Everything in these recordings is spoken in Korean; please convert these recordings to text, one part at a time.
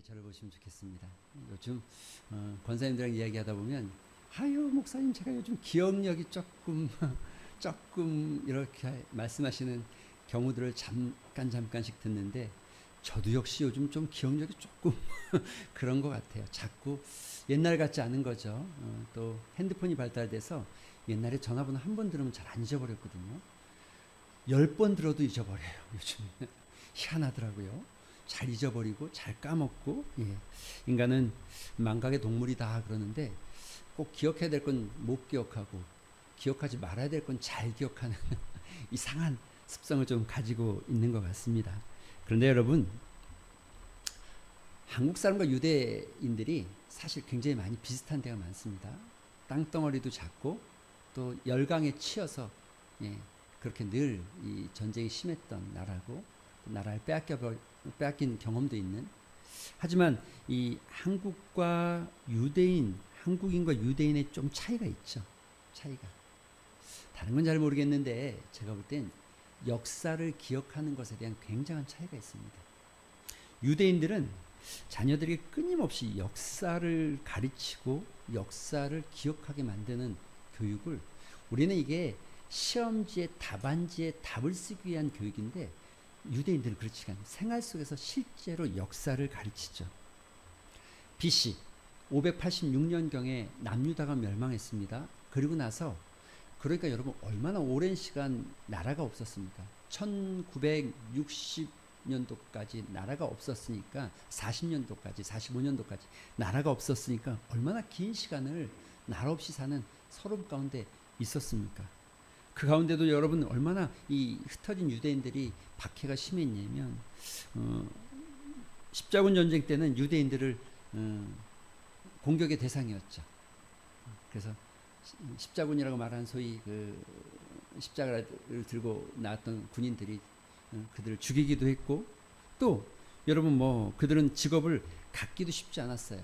이제 저를 보시면 좋겠습니다. 요즘 권사님들이랑 이야기하다 보면 아유 목사님 제가 요즘 기억력이 조금 이렇게 말씀하시는 경우들을 잠깐씩 듣는데 저도 역시 요즘 좀 기억력이 조금 그런 것 같아요. 자꾸 옛날 같지 않은 거죠. 또 핸드폰이 발달돼서 옛날에 전화번호 한 번 들으면 잘 안 잊어버렸거든요. 10번 들어도 잊어버려요. 요즘 희한하더라고요. 잘 잊어버리고 잘 까먹고. 예. 인간은 망각의 동물이다 그러는데 꼭 기억해야 될 건 못 기억하고 기억하지 말아야 될 건 잘 기억하는 이상한 습성을 좀 가지고 있는 것 같습니다. 그런데 여러분, 한국 사람과 유대인들이 사실 굉장히 많이 비슷한 데가 많습니다. 땅덩어리도 작고 또 열강에 치여서 그렇게 늘 이 전쟁이 심했던 나라고 나라를 빼앗긴 경험도 있는. 하지만 이 한국인과 유대인의 좀 차이가 있죠. 차이가. 다른 건 잘 모르겠는데 제가 볼 땐 역사를 기억하는 것에 대한 굉장한 차이가 있습니다. 유대인들은 자녀들에게 끊임없이 역사를 가르치고 역사를 기억하게 만드는 교육을, 우리는 이게 시험지에 답안지에 답을 쓰기 위한 교육인데 유대인들은 그렇지 않아요. 생활 속에서 실제로 역사를 가르치죠. BC 586년경에 남유다가 멸망했습니다. 그리고 나서 그러니까 여러분 얼마나 오랜 시간 나라가 없었습니까? 1960년도까지 나라가 없었으니까 40년도까지 45년도까지 나라가 없었으니까 얼마나 긴 시간을 나라 없이 사는 서름 가운데 있었습니까? 그 가운데도 여러분 얼마나 이 흩어진 유대인들이 박해가 심했냐면 십자군 전쟁 때는 유대인들을 공격의 대상이었죠. 그래서 십자군이라고 말하는 소위 그 십자가를 들고 나왔던 군인들이 그들을 죽이기도 했고, 또 여러분 뭐 그들은 직업을 갖기도 쉽지 않았어요.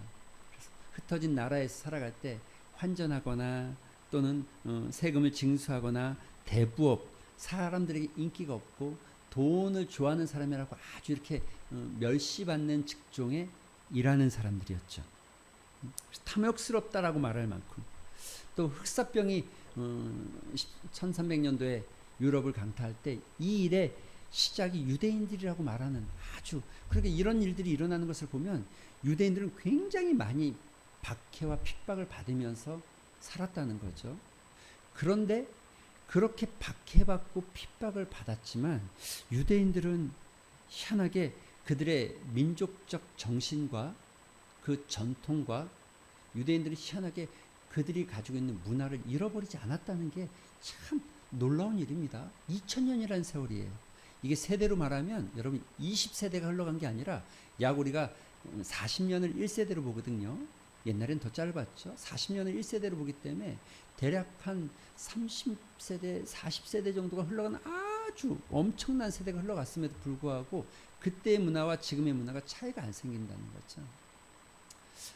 그래서 흩어진 나라에서 살아갈 때 환전하거나 또는 세금을 징수하거나 대부업, 사람들에게 인기가 없고 돈을 좋아하는 사람이라고 아주 이렇게 멸시받는 직종에 일하는 사람들이었죠. 탐욕스럽다라고 말할 만큼. 또 흑사병이 1300년도에 유럽을 강타할 때 이 일의 시작이 유대인들이라고 말하는, 아주 그러니까 이런 일들이 일어나는 것을 보면 유대인들은 굉장히 많이 박해와 핍박을 받으면서 살았다는 거죠. 그런데 그렇게 박해받고 핍박을 받았지만 유대인들은 희한하게 그들의 민족적 정신과 그 전통과 유대인들이 희한하게 그들이 가지고 있는 문화를 잃어버리지 않았다는 게 참 놀라운 일입니다. 2000년이라는 세월이에요. 이게 세대로 말하면 여러분 20세대가 흘러간 게 아니라 약 우리가 40년을 1세대로 보거든요. 옛날엔 더 짧았죠. 40년을 1세대로 보기 때문에 대략 한 30세대, 40세대 정도가 흘러간 아주 엄청난 세대가 흘러갔음에도 불구하고 그때의 문화와 지금의 문화가 차이가 안 생긴다는 거죠.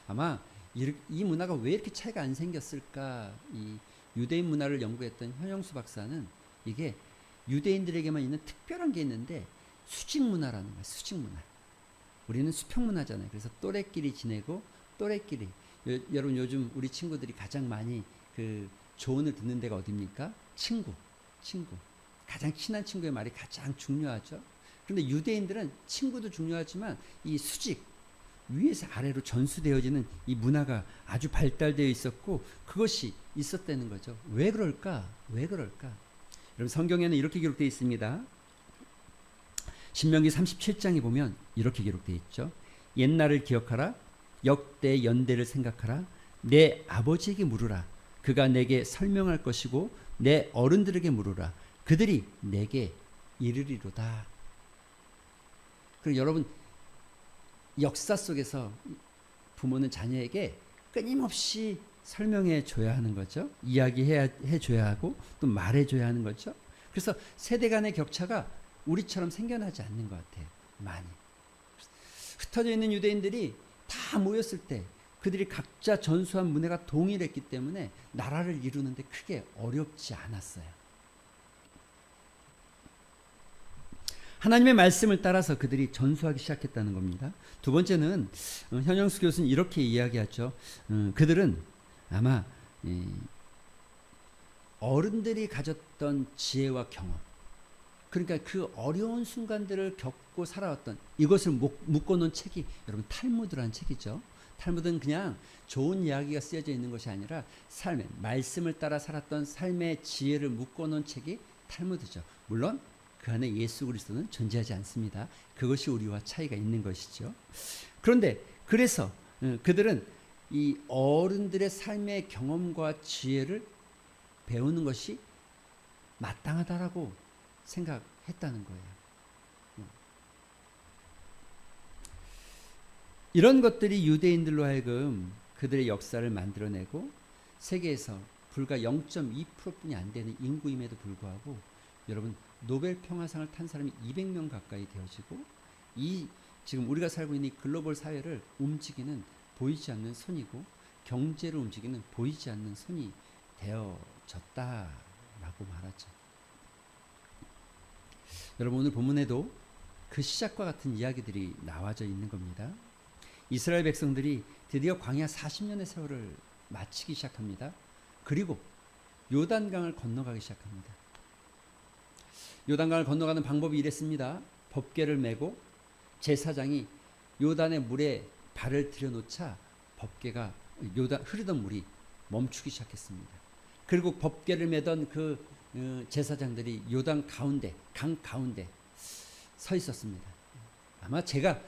아마 이 문화가 왜 이렇게 차이가 안 생겼을까? 이 유대인 문화를 연구했던 현영수 박사는 이게 유대인들에게만 있는 특별한 게 있는데 수직 문화라는 거예요. 수직 문화. 우리는 수평 문화잖아요. 그래서 또래끼리 지내고 또래끼리. 여러분 요즘 우리 친구들이 가장 많이 그 조언을 듣는 데가 어디입니까? 친구. 가장 친한 친구의 말이 가장 중요하죠. 그런데 유대인들은 친구도 중요하지만 이 수직, 위에서 아래로 전수되어지는 이 문화가 아주 발달되어 있었고 그것이 있었다는 거죠. 왜 그럴까? 여러분 성경에는 이렇게 기록되어 있습니다. 신명기 37장에 보면 이렇게 기록되어 있죠. 옛날을 기억하라. 역대 연대를 생각하라. 내 아버지에게 물으라. 그가 내게 설명할 것이고 내 어른들에게 물으라. 그들이 내게 이르리로다. 그리고 여러분 역사 속에서 부모는 자녀에게 끊임없이 설명해 줘야 하는 거죠. 이야기해 줘야 하고 또 말해 줘야 하는 거죠. 그래서 세대 간의 격차가 우리처럼 생겨나지 않는 것 같아요. 많이. 흩어져 있는 유대인들이 다 모였을 때 그들이 각자 전수한 문화가 동일했기 때문에 나라를 이루는데 크게 어렵지 않았어요. 하나님의 말씀을 따라서 그들이 전수하기 시작했다는 겁니다. 두 번째는 현영수 교수는 이렇게 이야기하죠. 그들은 아마 어른들이 가졌던 지혜와 경험, 그러니까 그 어려운 순간들을 겪고 살아왔던 이것을 묶어놓은 책이 여러분 탈무드라는 책이죠. 탈무드는 그냥 좋은 이야기가 쓰여져 있는 것이 아니라 삶의 말씀을 따라 살았던 삶의 지혜를 묶어놓은 책이 탈무드죠. 물론 그 안에 예수 그리스도는 존재하지 않습니다. 그것이 우리와 차이가 있는 것이죠. 그런데 그래서 그들은 이 어른들의 삶의 경험과 지혜를 배우는 것이 마땅하다라고 생각했다는 거예요. 이런 것들이 유대인들로 하여금 그들의 역사를 만들어내고 세계에서 불과 0.2%뿐이 안 되는 인구임에도 불구하고 여러분 노벨 평화상을 탄 사람이 200명 가까이 되어지고 이 지금 우리가 살고 있는 이 글로벌 사회를 움직이는 보이지 않는 손이고 경제를 움직이는 보이지 않는 손이 되어졌다라고 말하죠. 여러분 오늘 본문에도 그 시작과 같은 이야기들이 나와져 있는 겁니다. 이스라엘 백성들이 드디어 광야 40년의 세월을 마치기 시작합니다. 그리고 요단강을 건너가기 시작합니다. 요단강을 건너가는 방법이 이랬습니다. 법궤를 메고 제사장이 요단의 물에 발을 들여놓자 법궤가 흐르던 물이 멈추기 시작했습니다. 그리고 법궤를 메던 그 제사장들이 요단 가운데, 강 가운데 서 있었습니다. 아마 제가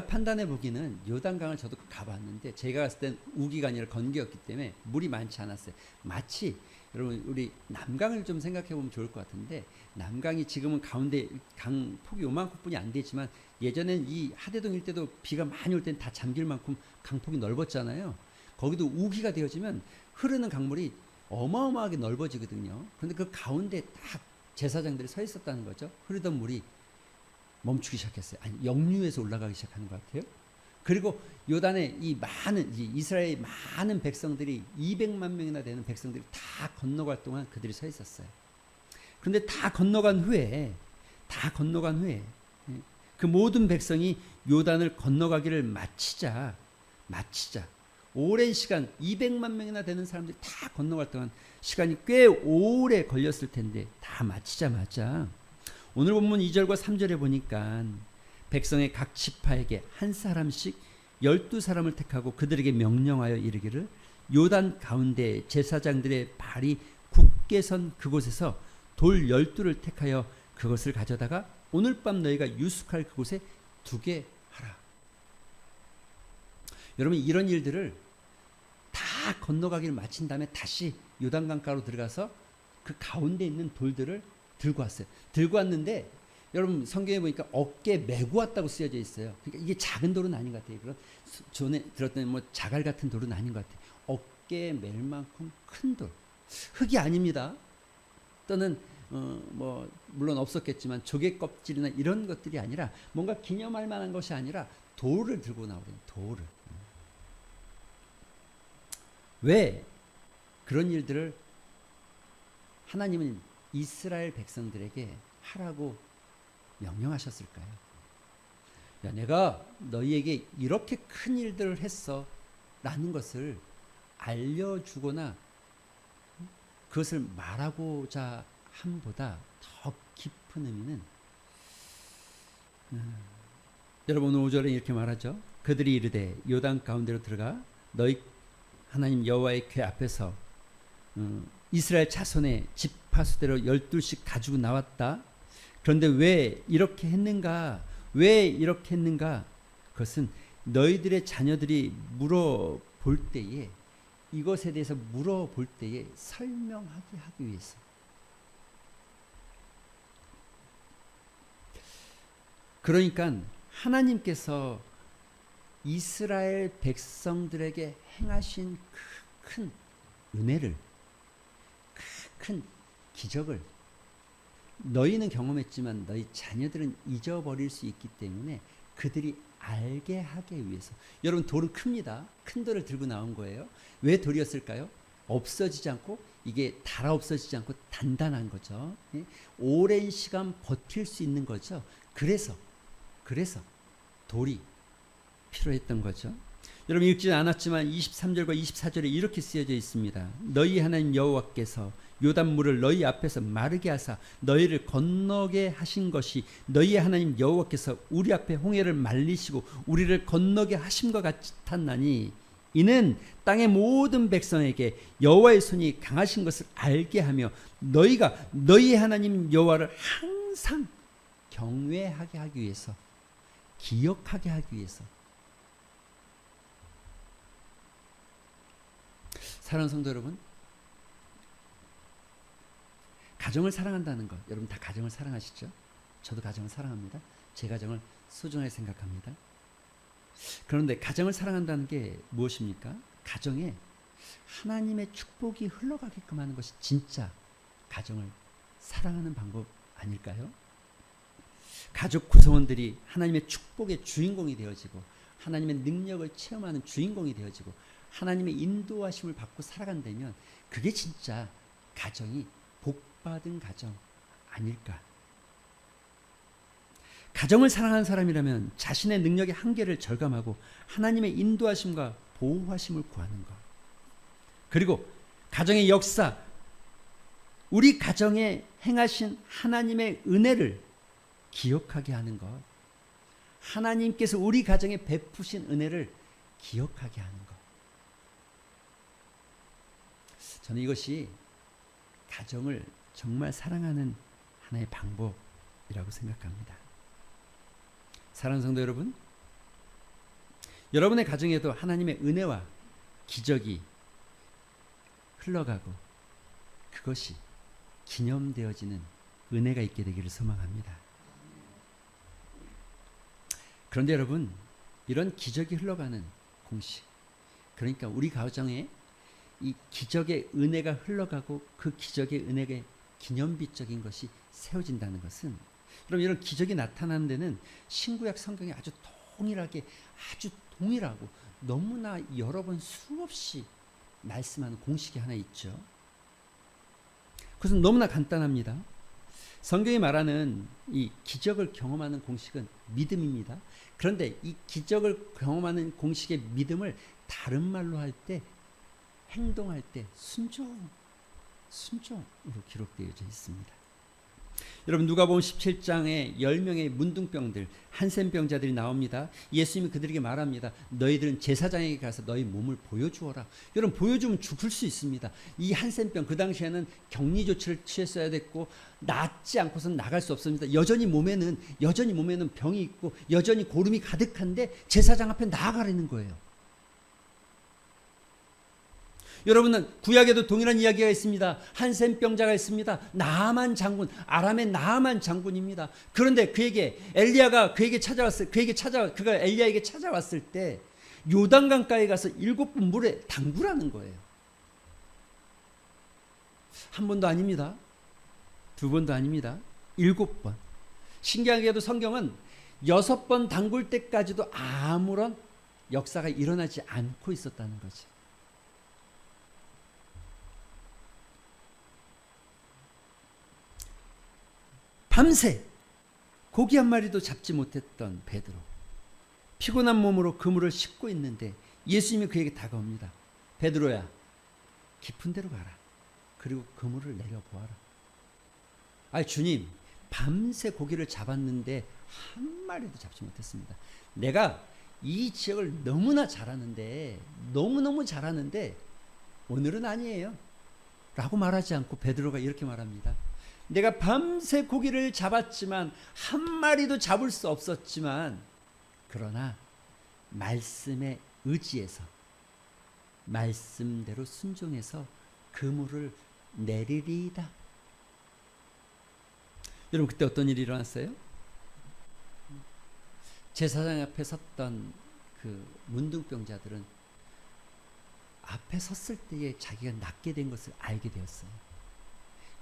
판단해 보기는 요단강을 저도 가봤는데 제가 갔을 땐 우기가 아니라 건기였기 때문에 물이 많지 않았어요. 마치 여러분 우리 남강을 좀 생각해 보면 좋을 것 같은데 남강이 지금은 가운데 강 폭이 요만큼뿐이 안 되지만 예전엔 이 하대동 일대도 비가 많이 올 땐 다 잠길 만큼 강폭이 넓었잖아요. 거기도 우기가 되어지면 흐르는 강물이 어마어마하게 넓어지거든요. 그런데 그 가운데 딱 제사장들이 서 있었다는 거죠. 흐르던 물이 멈추기 시작했어요. 아니 역류에서 올라가기 시작하는 것 같아요. 그리고 요단에 이스라엘 많은 백성들이 200만 명이나 되는 백성들이 다 건너갈 동안 그들이 서 있었어요. 그런데 다 건너간 후에 그 모든 백성이 요단을 건너가기를 마치자 오랜 시간 200만 명이나 되는 사람들이 다 건너갈 동안 시간이 꽤 오래 걸렸을 텐데 다 마치자마자 오늘 본문 2절과 3절에 보니까 백성의 각 지파에게 한 사람씩 12사람을 택하고 그들에게 명령하여 이르기를 요단 가운데 제사장들의 발이 굳게 선 그곳에서 돌 12를 택하여 그것을 가져다가 오늘 밤 너희가 유숙할 그곳에 두게 하라. 여러분 이런 일들을 다 건너가기를 마친 다음에 다시 요단강가로 들어가서 그 가운데 있는 돌들을 들고 왔어요. 들고 왔는데 여러분 성경에 보니까 어깨에 메고 왔다고 쓰여져 있어요. 그러니까 이게 작은 돌은 아닌 것 같아요. 그런 전에 들었던 뭐 자갈 같은 돌은 아닌 것 같아요. 어깨에 멜 만큼 큰 돌. 흙이 아닙니다. 또는 뭐 물론 없었겠지만 조개 껍질이나 이런 것들이 아니라 뭔가 기념할 만한 것이 아니라 돌을 들고 나오래요. 돌을. 왜 그런 일들을 하나님은 이스라엘 백성들에게 하라고 명령하셨을까요? 야, 내가 너희에게 이렇게 큰 일들을 했어 라는 것을 알려주거나 그것을 말하고자 함보다 더 깊은 의미는 여러분 오늘 5절에 이렇게 말하죠. 그들이 이르되 요단 가운데로 들어가 너희 하나님 여호와의 궤 앞에서 이스라엘 자손의 지파수대로 12씩 가지고 나왔다. 그런데 왜 이렇게 했는가? 그것은 너희들의 자녀들이 물어볼 때에 이것에 대해서 물어볼 때에 설명하게 하기 위해서. 그러니까 하나님께서 이스라엘 백성들에게 행하신 큰 은혜를, 큰 기적을 너희는 경험했지만 너희 자녀들은 잊어버릴 수 있기 때문에 그들이 알게 하기 위해서. 여러분 돌은 큽니다. 큰 돌을 들고 나온 거예요. 왜 돌이었을까요? 없어지지 않고 이게 달아 없어지지 않고 단단한 거죠. 오랜 시간 버틸 수 있는 거죠. 그래서 돌이 필요했던 거죠. 여러분 읽지 않았지만 23절과 24절에 이렇게 쓰여져 있습니다. 너희 하나님 여호와께서 요단물을 너희 앞에서 마르게 하사 너희를 건너게 하신 것이 너희 하나님 여호와께서 우리 앞에 홍해를 말리시고 우리를 건너게 하심과 같았나니 이는 땅의 모든 백성에게 여호와의 손이 강하신 것을 알게 하며 너희가 너희 하나님 여호와를 항상 경외하게 하기 위해서, 기억하게 하기 위해서. 사랑하는 성도 여러분, 가정을 사랑한다는 것, 여러분 다 가정을 사랑하시죠? 저도 가정을 사랑합니다. 제 가정을 소중하게 생각합니다. 그런데 가정을 사랑한다는 게 무엇입니까? 가정에 하나님의 축복이 흘러가게끔 하는 것이 진짜 가정을 사랑하는 방법 아닐까요? 가족 구성원들이 하나님의 축복의 주인공이 되어지고 하나님의 능력을 체험하는 주인공이 되어지고 하나님의 인도하심을 받고 살아간다면 그게 진짜 가정이 복받은 가정 아닐까. 가정을 사랑하는 사람이라면 자신의 능력의 한계를 절감하고 하나님의 인도하심과 보호하심을 구하는 것. 그리고 가정의 역사, 우리 가정에 행하신 하나님의 은혜를 기억하게 하는 것. 하나님께서 우리 가정에 베푸신 은혜를 기억하게 하는 것. 저는 이것이 가정을 정말 사랑하는 하나의 방법이라고 생각합니다. 사랑하는 성도 여러분, 여러분의 가정에도 하나님의 은혜와 기적이 흘러가고 그것이 기념되어지는 은혜가 있게 되기를 소망합니다. 그런데 여러분, 이런 기적이 흘러가는 공식, 그러니까 우리 가정에 이 기적의 은혜가 흘러가고 그 기적의 은혜의 기념비적인 것이 세워진다는 것은, 여러분 이런 기적이 나타나는 데는 신구약 성경에 아주 동일하고 너무나 여러 번 수없이 말씀하는 공식이 하나 있죠. 그것은 너무나 간단합니다. 성경이 말하는 이 기적을 경험하는 공식은 믿음입니다. 그런데 이 기적을 경험하는 공식의 믿음을 다른 말로 할 때, 행동할 때 순종으로 기록되어져 있습니다. 여러분 누가복음 17장에 10명의 문둥병들, 한센병자들이 나옵니다. 예수님이 그들에게 말합니다. 너희들은 제사장에게 가서 너희 몸을 보여주어라. 여러분 보여주면 죽을 수 있습니다. 이 한센병, 그 당시에는 격리 조치를 취했어야 됐고 낫지 않고서는 나갈 수 없습니다. 여전히 몸에는 병이 있고 여전히 고름이 가득한데 제사장 앞에 나아가라는 거예요. 여러분은 구약에도 동일한 이야기가 있습니다. 한센병자가 있습니다. 나아만 장군, 아람의 나아만 장군입니다. 그런데 엘리야가 그가 엘리야에게 찾아왔을 때 요단강가에 가서 7번 물에 담그라는 거예요. 한 번도 아닙니다. 2번도 아닙니다. 7번. 신기하게도 성경은 6번 담글 때까지도 아무런 역사가 일어나지 않고 있었다는 거죠. 밤새 고기 한 마리도 잡지 못했던 베드로, 피곤한 몸으로 그물을 싣고 있는데 예수님이 그에게 다가옵니다. 베드로야, 깊은 데로 가라. 그리고 그물을 내려보아라. 아, 주님, 밤새 고기를 잡았는데 한 마리도 잡지 못했습니다. 내가 이 지역을 너무너무 잘하는데 오늘은 아니에요 라고 말하지 않고 베드로가 이렇게 말합니다. 내가 밤새 고기를 잡았지만 한 마리도 잡을 수 없었지만 그러나 말씀에 의지해서 말씀대로 순종해서 그물을 내리리이다. 여러분 그때 어떤 일이 일어났어요? 제사장 앞에 섰던 그 문둥병자들은 앞에 섰을 때에 자기가 낫게 된 것을 알게 되었어요.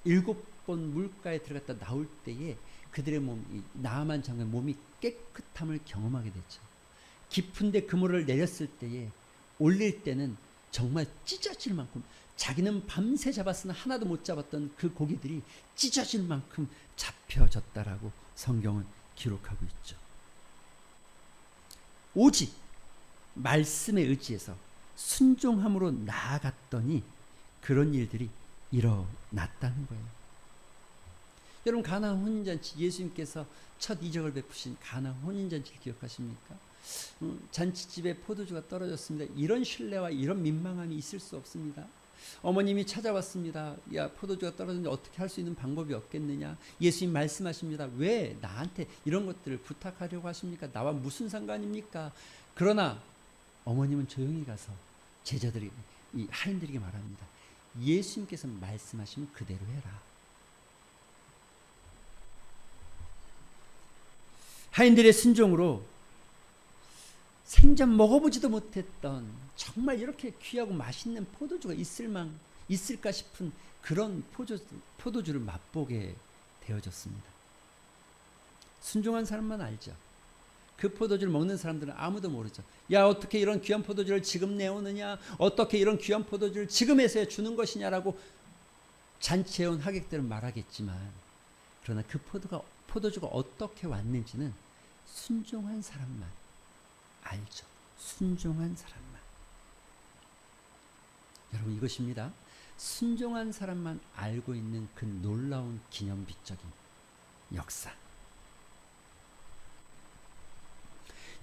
7번 물가에 들어갔다 나올 때에 그들의 나아만 장군의 몸이 깨끗함을 경험하게 됐죠. 깊은데 그물을 내렸을 때에 올릴 때는 정말 찢어질 만큼, 자기는 밤새 잡았으나 하나도 못 잡았던 그 고기들이 찢어질 만큼 잡혀졌다라고 성경은 기록하고 있죠. 오직 말씀에 의지해서 순종함으로 나아갔더니 그런 일들이 일어났다는 거예요. 여러분, 가나안 혼인잔치, 예수님께서 첫 이적을 베푸신 가나안 혼인잔치를 기억하십니까? 잔치집에 포도주가 떨어졌습니다. 이런 신뢰와 이런 민망함이 있을 수 없습니다. 어머님이 찾아왔습니다. 야, 포도주가 떨어졌는데 어떻게 할 수 있는 방법이 없겠느냐? 예수님 말씀하십니다. 왜 나한테 이런 것들을 부탁하려고 하십니까? 나와 무슨 상관입니까? 그러나 어머님은 조용히 가서 제자들에게, 이 하인들에게 말합니다. 예수님께서 말씀하시면 그대로 해라. 하인들의 순종으로 생전 먹어보지도 못했던 정말 이렇게 귀하고 맛있는 포도주가 있을까 싶은 그런 포도주를 맛보게 되어졌습니다. 순종한 사람만 알죠. 그 포도주를 먹는 사람들은 아무도 모르죠. 야, 어떻게 이런 귀한 포도주를 지금 내오느냐? 어떻게 이런 귀한 포도주를 지금에서야 주는 것이냐라고 잔치에 온 하객들은 말하겠지만, 그러나 그 포도주가 어떻게 왔는지는 순종한 사람만 알죠. 순종한 사람만. 여러분, 이것입니다. 순종한 사람만 알고 있는 그 놀라운 기념비적인 역사.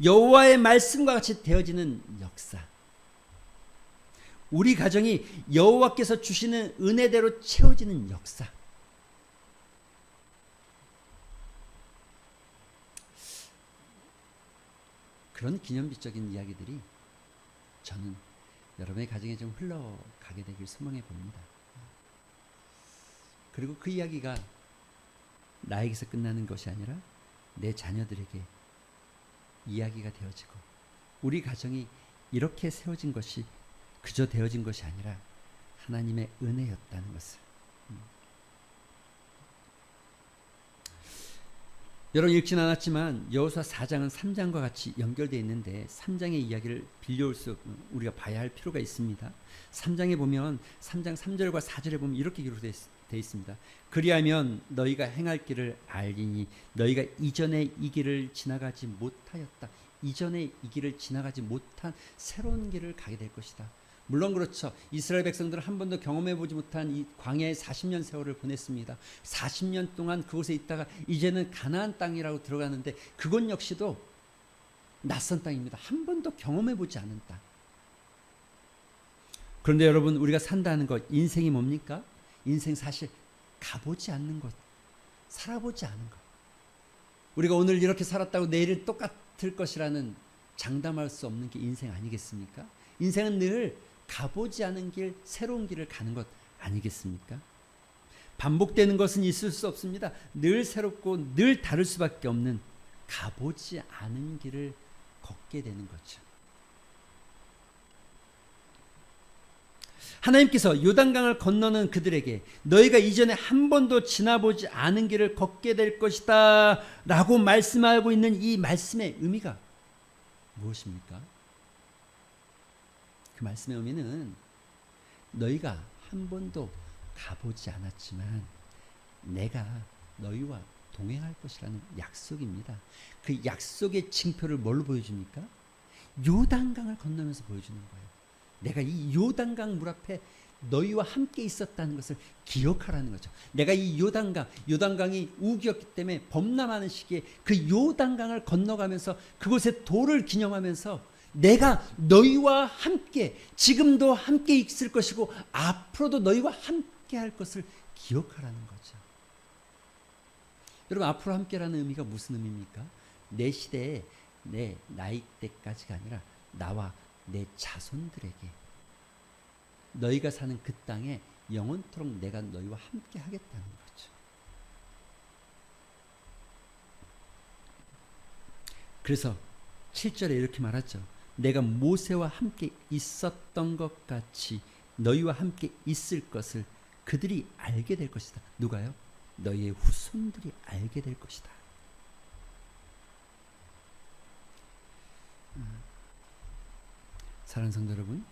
여호와의 말씀과 같이 되어지는 역사. 우리 가정이 여호와께서 주시는 은혜대로 채워지는 역사. 그런 기념비적인 이야기들이 저는 여러분의 가정에 좀 흘러가게 되길 소망해 봅니다. 그리고 그 이야기가 나에게서 끝나는 것이 아니라 내 자녀들에게 이야기가 되어지고, 우리 가정이 이렇게 세워진 것이 그저 되어진 것이 아니라 하나님의 은혜였다는 것을. 여러분, 읽진 않았지만 여호수아 4장은 3장과 같이 연결되어 있는데 3장의 이야기를 빌려올 수 우리가 봐야 할 필요가 있습니다. 3장에 보면 3장 3절과 4절에 보면 이렇게 기록되어 있습니다. 그리하면 너희가 행할 길을 알리니 너희가 이전에 이 길을 지나가지 못하였다. 이전에 이 길을 지나가지 못한 새로운 길을 가게 될 것이다. 물론 그렇죠. 이스라엘 백성들은 한 번도 경험해보지 못한 이 광야의 40년 세월을 보냈습니다. 40년 동안 그곳에 있다가 이제는 가나안 땅이라고 들어가는데 그곳 역시도 낯선 땅입니다. 한 번도 경험해보지 않은 땅. 그런데 여러분, 우리가 산다는 것, 인생이 뭡니까? 인생 사실 가보지 않는 것, 살아보지 않은 것. 우리가 오늘 이렇게 살았다고 내일은 똑같을 것이라는 장담할 수 없는 게 인생 아니겠습니까? 인생은 늘 가보지 않은 길, 새로운 길을 가는 것 아니겠습니까? 반복되는 것은 있을 수 없습니다. 늘 새롭고 늘 다를 수밖에 없는 가보지 않은 길을 걷게 되는 거죠. 하나님께서 요단강을 건너는 그들에게 너희가 이전에 한 번도 지나보지 않은 길을 걷게 될 것이다 라고 말씀하고 있는 이 말씀의 의미가 무엇입니까? 그 말씀의 의미는 너희가 한 번도 가보지 않았지만 내가 너희와 동행할 것이라는 약속입니다. 그 약속의 징표를 뭘로 보여줍니까? 요단강을 건너면서 보여주는 거예요. 내가 이 요단강 물 앞에 너희와 함께 있었다는 것을 기억하라는 거죠. 내가 이 요단강이 우기였기 때문에 범람하는 시기에 그 요단강을 건너가면서 그곳의 도를 기념하면서 내가 너희와 함께, 지금도 함께 있을 것이고 앞으로도 너희와 함께 할 것을 기억하라는 거죠. 여러분, 앞으로 함께라는 의미가 무슨 의미입니까? 내 시대에 내 나이 때까지가 아니라 나와 내 자손들에게 너희가 사는 그 땅에 영원토록 내가 너희와 함께 하겠다는 거죠. 그래서 7절에 이렇게 말하죠. 내가 모세와 함께 있었던 것 같이 너희와 함께 있을 것을 그들이 알게 될 것이다. 누가요? 너희의 후손들이 알게 될 것이다. 사랑하는 성도 여러분,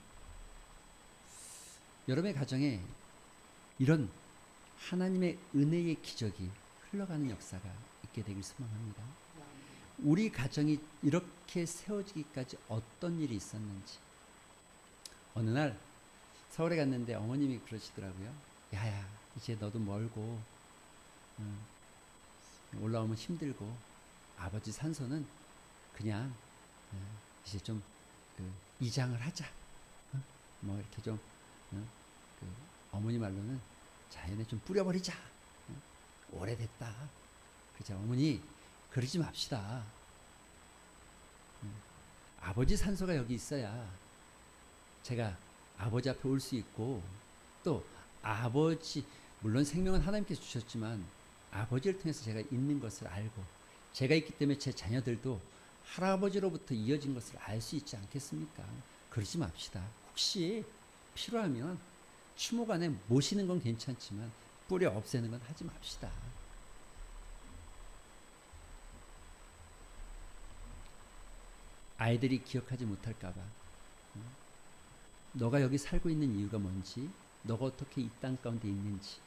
여러분의 가정에 이런 하나님의 은혜의 기적이 흘러가는 역사가 있게 되길 소망합니다. 우리 가정이 이렇게 세워지기까지 어떤 일이 있었는지. 어느 날 서울에 갔는데 어머님이 그러시더라고요. 야야, 이제 너도 멀고 올라오면 힘들고 아버지 산소는 그냥 이제 좀 이장을 하자. 뭐 이렇게 좀 그 어머니 말로는 자연에 좀 뿌려버리자. 오래됐다. 그죠? 어머니 그러지 맙시다. 아버지 산소가 여기 있어야 제가 아버지 앞에 올 수 있고, 또 아버지, 물론 생명은 하나님께서 주셨지만 아버지를 통해서 제가 있는 것을 알고, 제가 있기 때문에 제 자녀들도 할아버지로부터 이어진 것을 알 수 있지 않겠습니까? 그러지 맙시다. 혹시 필요하면 추목 안에 모시는 건 괜찮지만 뿌려 없애는 건 하지 맙시다. 아이들이 기억하지 못할까봐, 너가 여기 살고 있는 이유가 뭔지, 너가 어떻게 이 땅 가운데 있는지,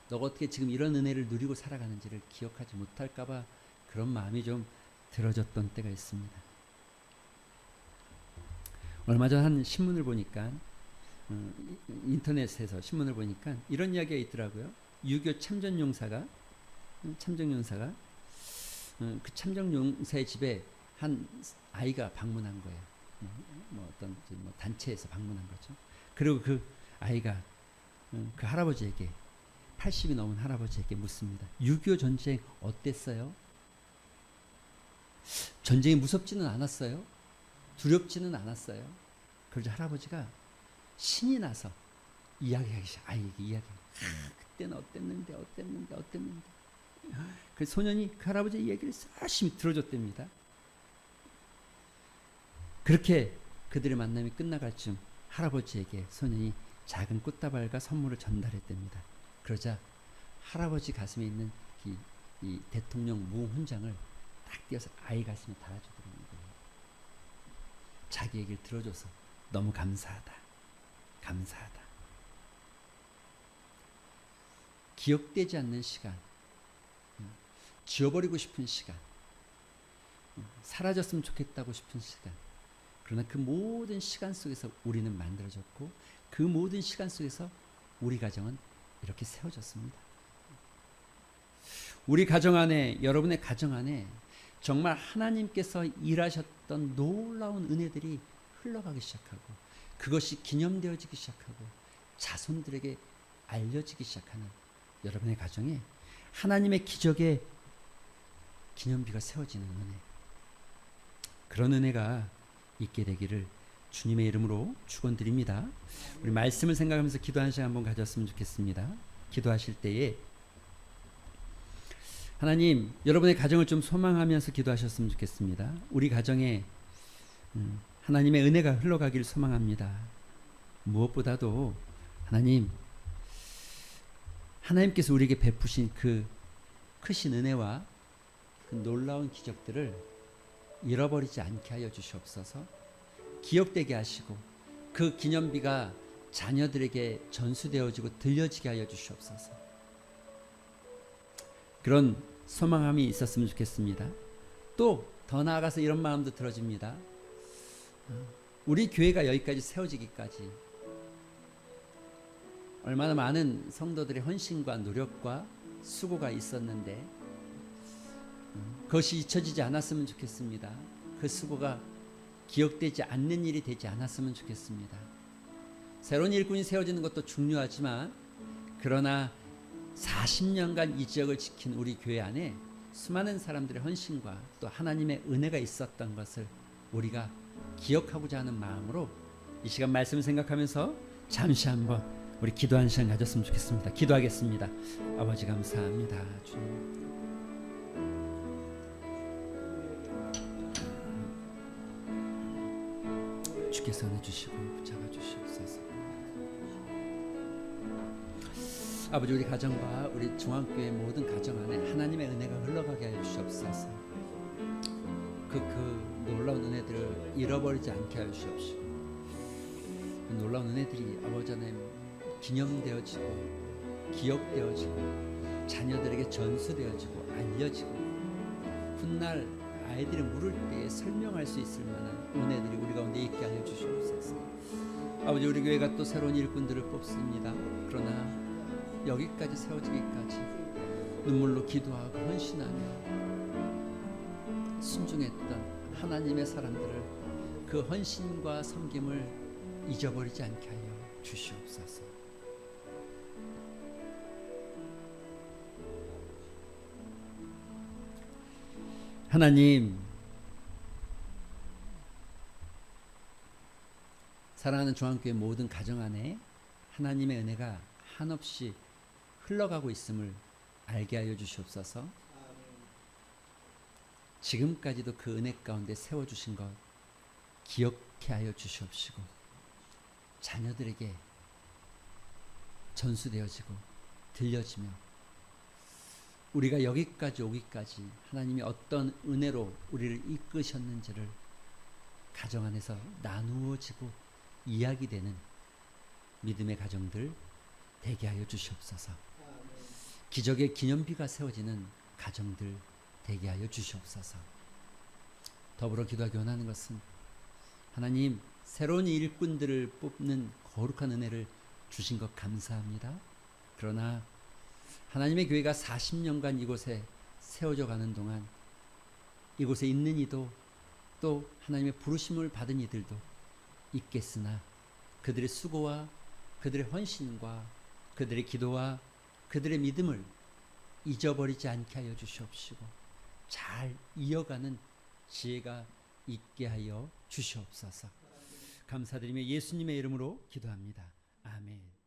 너가 어떻게 지금 이런 은혜를 누리고 살아가는지를 기억하지 못할까봐 그런 마음이 좀 들어졌던 때가 있습니다. 얼마 전 한 신문을 보니까, 인터넷에서 신문을 보니까 이런 이야기가 있더라고요. 유교 참전용사가 그 참전용사의 집에 한 아이가 방문한 거예요. 뭐 어떤 뭐 단체에서 방문한 거죠. 그리고 그 아이가 그 할아버지에게, 80이 넘은 할아버지에게 묻습니다. 6.25 전쟁 어땠어요? 전쟁이 무섭지는 않았어요? 두렵지는 않았어요? 그러자 할아버지가 신이 나서 이야기하기 시작. 아이에게 이야기. 그때는 어땠는데. 그 소년이 그 할아버지의 이야기를 열심히 들어줬답니다. 그렇게 그들의 만남이 끝나갈 쯤 할아버지에게 소년이 작은 꽃다발과 선물을 전달했답니다. 그러자 할아버지 가슴에 있는 이 대통령 무훈장을 딱 띄어서 아이 가슴에 달아주더라는 거예요. 자기 얘기를 들어줘서 너무 감사하다. 기억되지 않는 시간, 지워버리고 싶은 시간, 사라졌으면 좋겠다고 싶은 시간. 그러나 그 모든 시간 속에서 우리는 만들어졌고, 그 모든 시간 속에서 우리 가정은 이렇게 세워졌습니다. 우리 가정 안에, 여러분의 가정 안에 정말 하나님께서 일하셨던 놀라운 은혜들이 흘러가기 시작하고, 그것이 기념되어지기 시작하고 자손들에게 알려지기 시작하는 여러분의 가정에 하나님의 기적의 기념비가 세워지는 은혜, 그런 은혜가 있게 되기를 주님의 이름으로 축원드립니다. 우리 말씀을 생각하면서 기도하는 시간 한번 가졌으면 좋겠습니다. 기도하실 때에 하나님, 여러분의 가정을 좀 소망하면서 기도하셨으면 좋겠습니다. 우리 가정에 하나님의 은혜가 흘러가길 소망합니다. 무엇보다도 하나님께서 우리에게 베푸신 그 크신 은혜와 그 놀라운 기적들을 잃어버리지 않게 하여 주시옵소서. 기억되게 하시고 그 기념비가 자녀들에게 전수되어지고 들려지게 하여 주시옵소서. 그런 소망함이 있었으면 좋겠습니다. 또 더 나아가서 이런 마음도 들어집니다. 우리 교회가 여기까지 세워지기까지 얼마나 많은 성도들의 헌신과 노력과 수고가 있었는데 그것이 잊혀지지 않았으면 좋겠습니다. 그 수고가 기억되지 않는 일이 되지 않았으면 좋겠습니다. 새로운 일꾼이 세워지는 것도 중요하지만, 그러나 40년간 이 지역을 지킨 우리 교회 안에 수많은 사람들의 헌신과 또 하나님의 은혜가 있었던 것을 우리가 기억하고자 하는 마음으로 이 시간 말씀을 생각하면서 잠시 한번 우리 기도하는 시간 가졌으면 좋겠습니다. 기도하겠습니다. 아버지 감사합니다. 주님, 주께서 은혜 주시고 붙잡아 주시옵소서. 아버지, 우리 가정과 우리 중앙교회 모든 가정 안에 하나님의 은혜가 흘러가게 하여 주시옵소서. 그 놀라운 은혜들을 잃어버리지 않게 하여 주시옵시고, 그 놀라운 은혜들이 아버지 하나님 기념되어지고 기억되어지고 자녀들에게 전수되어지고 알려지고 그 훗날 아이들이 물을 때에 설명할 수 있을 만한 은혜들이 우리 가운데 있게 하여 주시옵소서. 아버지, 우리 교회가 또 새로운 일꾼들을 뽑습니다. 그러나 여기까지 세워지기까지 눈물로 기도하고 헌신하며 순종했던 하나님의 사람들을 그 헌신과 섬김을 잊어버리지 않게 하여 주시옵소서. 하나님, 사랑하는 중앙교회 모든 가정 안에 하나님의 은혜가 한없이 흘러가고 있음을 알게 하여 주시옵소서. 지금까지도 그 은혜 가운데 세워주신 것 기억해 하여 주시옵시고, 자녀들에게 전수되어지고 들려지며 우리가 여기까지 오기까지 하나님이 어떤 은혜로 우리를 이끄셨는지를 가정 안에서 나누어지고 이야기되는 믿음의 가정들 되게 하여 주시옵소서. 기적의 기념비가 세워지는 가정들 되게 하여 주시옵소서. 더불어 기도하기 원하는 것은 하나님, 새로운 일꾼들을 뽑는 거룩한 은혜를 주신 것 감사합니다. 그러나 하나님의 교회가 40년간 이곳에 세워져 가는 동안 이곳에 있는 이도 또 하나님의 부르심을 받은 이들도 있겠으나 그들의 수고와 그들의 헌신과 그들의 기도와 그들의 믿음을 잊어버리지 않게 하여 주시옵시고 잘 이어가는 지혜가 있게 하여 주시옵소서. 감사드리며 예수님의 이름으로 기도합니다. 아멘.